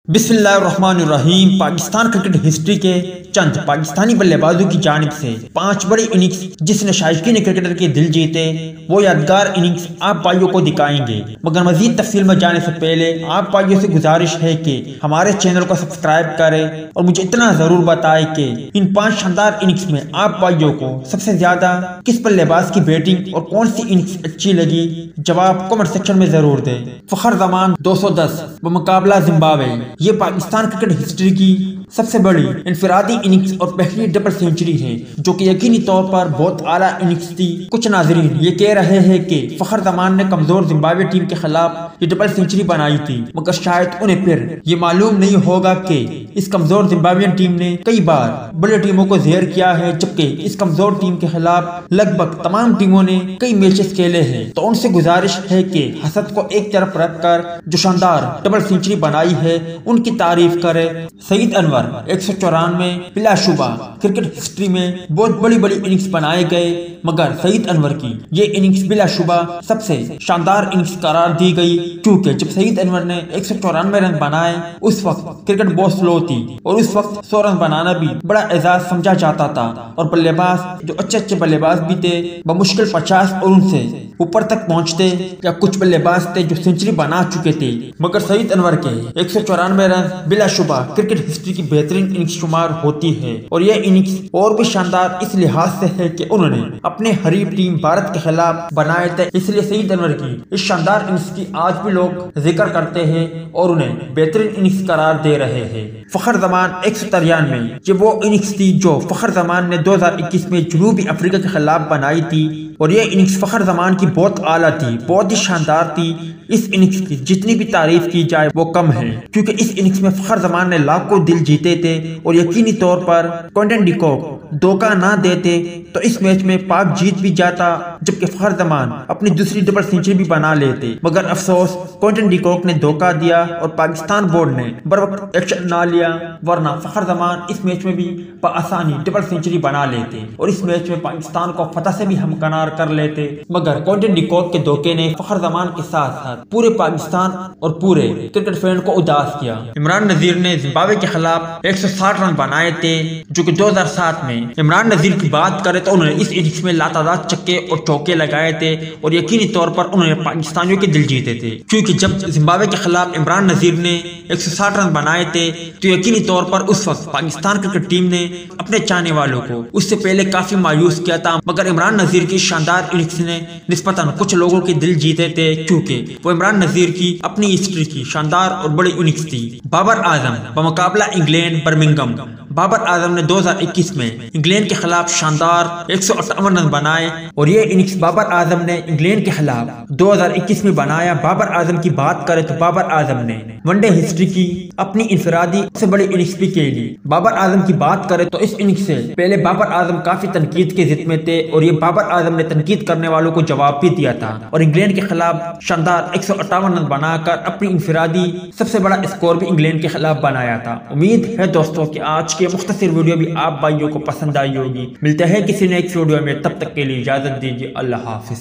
बिस्मिल्लाहिर्रहमानिर्रहीम। Pakistan cricket history के चंद पाकिस्तानी बल्लेबाजों की जानिब से 5 बड़ी इनिंग्स जिसने शायकीन क्रिकेटर के दिल जीते, वो यादगार इनिंग्स आप भाइयों को दिखाएंगे। मगर मजीद तफसील में जाने से पहले आप भाइयों से गुजारिश है कि हमारे चैनल को सब्सक्राइब करें और मुझे इतना जरूर बताएं कि इन 5 शानदार इनिंग्स में आप भाइयों को सबसे ज्यादा किस बल्लेबाज की बैटिंग और कौन सी इनिंग्स अच्छी लगी। जवाब कमेंट सेक्शन में जरूर दें। फखर जमान 210 बमुकाबला जिम्बाब्वे। ये पाकिस्तान क्रिकेट हिस्ट्री की सबसे बड़ी इनफरादी इनिंग्स और पहली डबल सेंचुरी है, जो कि यकीनी तौर पर बहुत आला इनिंग्स थी। कुछ नाजरीन ये कह रहे हैं कि फखर जमान ने कमजोर जिम्बाब्वे टीम के खिलाफ ये डबल सेंचुरी बनाई थी, मगर शायद उन्हें फिर ये मालूम नहीं होगा कि इस कमजोर जिम्बाब्वियन टीम ने कई बार बड़ी टीमों को ज़ेर किया है, जबकि इस कमजोर टीम के खिलाफ लगभग तमाम टीमों ने कई मैचेस खेले हैं। तो उनसे गुजारिश है कि हसद को एक तरफ रखकर जो शानदार डबल सेंचुरी बनाई है उनकी तारीफ करे। सईद अनवर 194 बिलाशुबा क्रिकेट हिस्ट्री में बहुत बड़ी बड़ी इनिंग्स बनाए गए, मगर सईद अनवर की ये इनिंग्स बिलाशुबा सबसे शानदार इनिंग्स करार दी गई, क्योंकि जब सईद अनवर ने 194 रन बनाए उस वक्त क्रिकेट बहुत स्लो थी और उस वक्त 100 रन बनाना भी बड़ा एजाज समझा जाता था। और बल्लेबाज जो अच्छे अच्छे बल्लेबाज भी थे बमुश्किल 50 और उनसे ऊपर तक पहुंचते, या कुछ बल्लेबाज थे जो सेंचुरी बना चुके थे। मगर सईद अनवर के 194 रन बिलाशुबा क्रिकेट हिस्ट्री की बेहतरीन इनिंग्स शुमार होती है। और यह इनिंग्स और भी शानदार इस लिहाज से है कि उन्होंने अपने हरीब टीम भारत के खिलाफ बनाए थे, इसलिए सईद अनवर की इस शानदार इनिंग्स की आज भी लोग जिक्र करते हैं और उन्हें बेहतरीन इनिंग्स करार दे रहे हैं। फखर जमान 193 ये वो इनिंग्स थी जो फखर जमान ने 2021 में जनूबी अफ्रीका के खिलाफ बनाई थी, और ये इनिंग्स फखर जमान की बहुत आला थी, बहुत ही शानदार थी। इस इनिंग्स की जितनी भी तारीफ की जाए वो कम है, क्योंकि इस इनिंग्स में फखर जमान ने लाखों दिल जीते थे और यकीनी तौर पर क्विंटन डी कॉक धोखा ना देते तो इस मैच में पाक जीत भी जाता, जबकि फखर जमान अपनी दूसरी डबल सेंचुरी भी बना लेते। मगर अफसोस क्विंटन डी कॉक ने धोखा दिया और पाकिस्तान बोर्ड ने बरवक्त एक्शन ना लिया, वरना फखर जमान इस मैच में भी आसानी डबल सेंचुरी बना लेते और इस मैच में पाकिस्तान को फतह से भी हमकनार कर लेते। मगर क्विंटन डी कॉक के धोखे ने फखर जमान के साथ साथ पूरे पाकिस्तान और पूरे क्रिकेट फैन को उदास किया। इमरान नजीर ने जिम्बाब्वे के खिलाफ 160 रन बनाए थे, जो कि 2007 में इमरान नजीर की बात करें तो उन्होंने इस इनिंग्स में लातादाद छक्के और चौके लगाए थे और यकीनी तौर पर उन्होंने पाकिस्तानियों के दिल जीते थे, क्योंकि जब जिम्बाब्वे के खिलाफ इमरान नजीर ने 160 रन बनाए थे तो यकीनी तौर पर उस वक्त पाकिस्तान क्रिकेट टीम ने अपने चाहने वालों को उससे पहले काफी मायूस किया था। मगर इमरान नजीर की शानदार इनिंग्स ने निस्बतन कुछ लोगों के दिल जीते थे, क्योंकि वो इमरान नजीर की अपनी हिस्ट्री की शानदार और बड़ी इनिंग्स थी। Babar Azam बमुकाबला England Birmingham. बाबर आजम ने 2021 में इंग्लैंड के खिलाफ शानदार 158 रन बनाए और ये इनिंग्स बाबर आजम ने इंग्लैंड के खिलाफ 2021 में बनाया। बाबर आजम की बात करें तो बाबर आजम ने वनडे हिस्ट्री की अपनी इंफरादी सबसे बड़ी इनिंग्स भी खेली। बाबर आजम की बात करें तो इस इनिंग्स से पहले बाबर आजम काफी तनकीद के जिद में थे और ये बाबर आजम ने तनकीद करने वालों को जवाब भी दिया था और इंग्लैंड के खिलाफ शानदार 158 रन बनाकर अपनी इंफरादी सबसे बड़ा स्कोर भी इंग्लैंड के खिलाफ बनाया था। उम्मीद है दोस्तों कि आज की मुख्तसर वीडियो भी आप भाइयों को पसंद आई होगी। मिलते हैं किसी नेक्स्ट वीडियो में, तब तक के लिए इजाजत दीजिए। अल्लाह हाफिज।